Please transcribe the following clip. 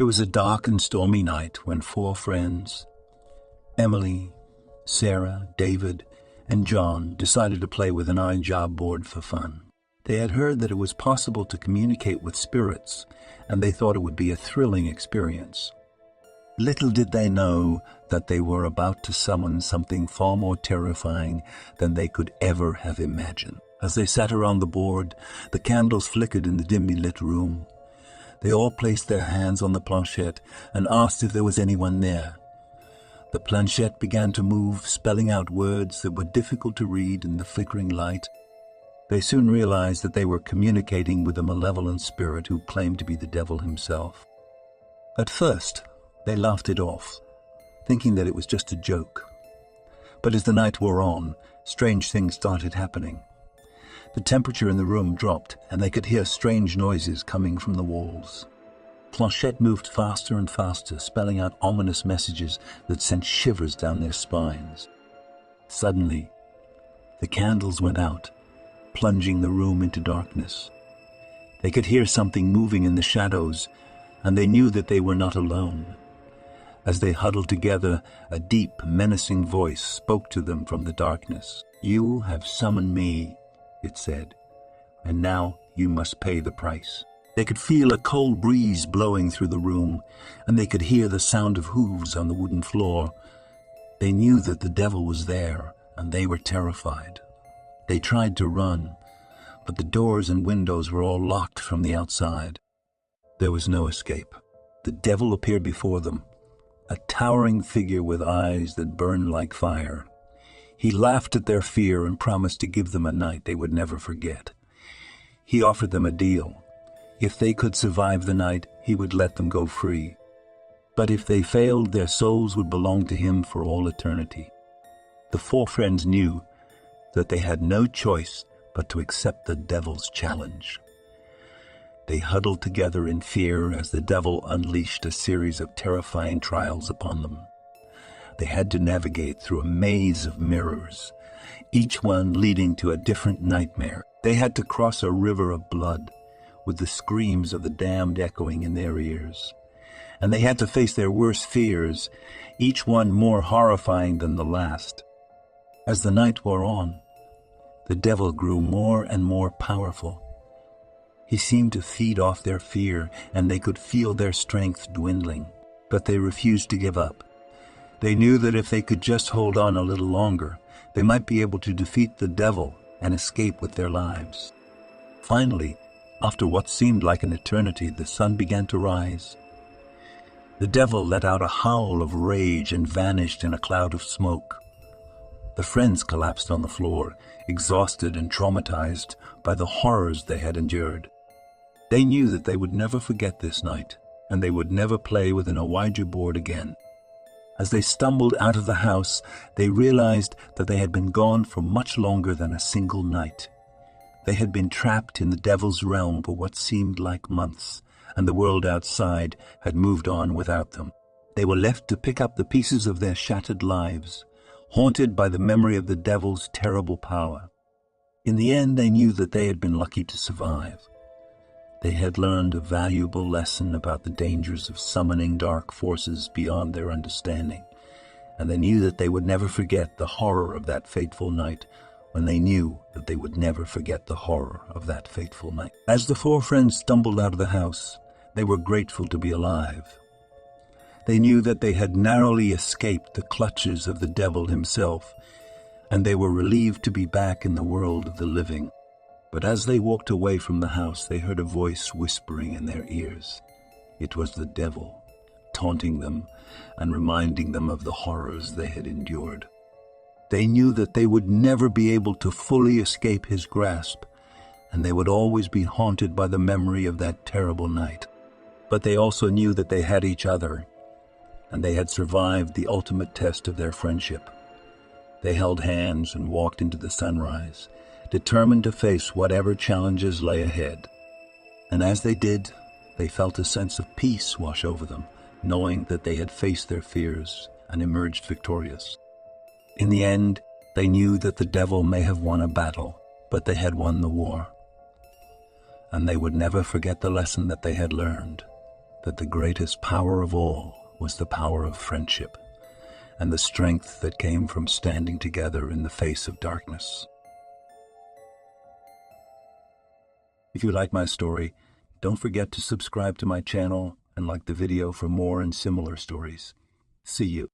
It was a dark and stormy night when four friends, Emily, Sarah, David, and John, decided to play with an Ouija board for fun. They had heard that it was possible to communicate with spirits, and they thought it would be a thrilling experience. Little did they know that they were about to summon something far more terrifying than they could ever have imagined. As they sat around the board, the candles flickered in the dimly lit room. They all placed their hands on the planchette and asked if there was anyone there. The planchette began to move, spelling out words that were difficult to read in the flickering light. They soon realized that they were communicating with a malevolent spirit who claimed to be the devil himself. At first, they laughed it off, thinking that it was just a joke. But as the night wore on, strange things started happening. The temperature in the room dropped, and they could hear strange noises coming from the walls. Planchette moved faster and faster, spelling out ominous messages that sent shivers down their spines. Suddenly, the candles went out, plunging the room into darkness. They could hear something moving in the shadows, and they knew that they were not alone. As they huddled together, a deep, menacing voice spoke to them from the darkness. "You have summoned me," it said, "and now you must pay the price." They could feel a cold breeze blowing through the room, and they could hear the sound of hooves on the wooden floor. They knew that the devil was there, and they were terrified. They tried to run, but the doors and windows were all locked from the outside. There was no escape. The devil appeared before them, a towering figure with eyes that burned like fire. He laughed at their fear and promised to give them a night they would never forget. He offered them a deal. If they could survive the night, he would let them go free. But if they failed, their souls would belong to him for all eternity. The four friends knew that they had no choice but to accept the devil's challenge. They huddled together in fear as the devil unleashed a series of terrifying trials upon them. They had to navigate through a maze of mirrors, each one leading to a different nightmare. They had to cross a river of blood, with the screams of the damned echoing in their ears. And they had to face their worst fears, each one more horrifying than the last. As the night wore on, the devil grew more and more powerful. He seemed to feed off their fear, and they could feel their strength dwindling. But they refused to give up. They knew that if they could just hold on a little longer, they might be able to defeat the devil and escape with their lives. Finally, after what seemed like an eternity, the sun began to rise. The devil let out a howl of rage and vanished in a cloud of smoke. The friends collapsed on the floor, exhausted and traumatized by the horrors they had endured. They knew that they would never forget this night, and they would never play with an Ouija board again. As they stumbled out of the house, they realized that they had been gone for much longer than a single night. They had been trapped in the devil's realm for what seemed like months, and the world outside had moved on without them. They were left to pick up the pieces of their shattered lives, haunted by the memory of the devil's terrible power. In the end, they knew that they had been lucky to survive. They had learned a valuable lesson about the dangers of summoning dark forces beyond their understanding, and they knew that they would never forget the horror of that fateful night when they knew that they would never forget the horror of that fateful night. As the four friends stumbled out of the house, they were grateful to be alive. They knew that they had narrowly escaped the clutches of the devil himself, and they were relieved to be back in the world of the living. But as they walked away from the house, they heard a voice whispering in their ears. It was the devil, taunting them and reminding them of the horrors they had endured. They knew that they would never be able to fully escape his grasp, and they would always be haunted by the memory of that terrible night. But they also knew that they had each other, and they had survived the ultimate test of their friendship. They held hands and walked into the sunrise, determined to face whatever challenges lay ahead. And as they did, they felt a sense of peace wash over them, knowing that they had faced their fears and emerged victorious. In the end, they knew that the devil may have won a battle, but they had won the war. And they would never forget the lesson that they had learned. that the greatest power of all was the power of friendship and the strength that came from standing together in the face of darkness. If you like my story, don't forget to subscribe to my channel and like the video for more and similar stories. See you.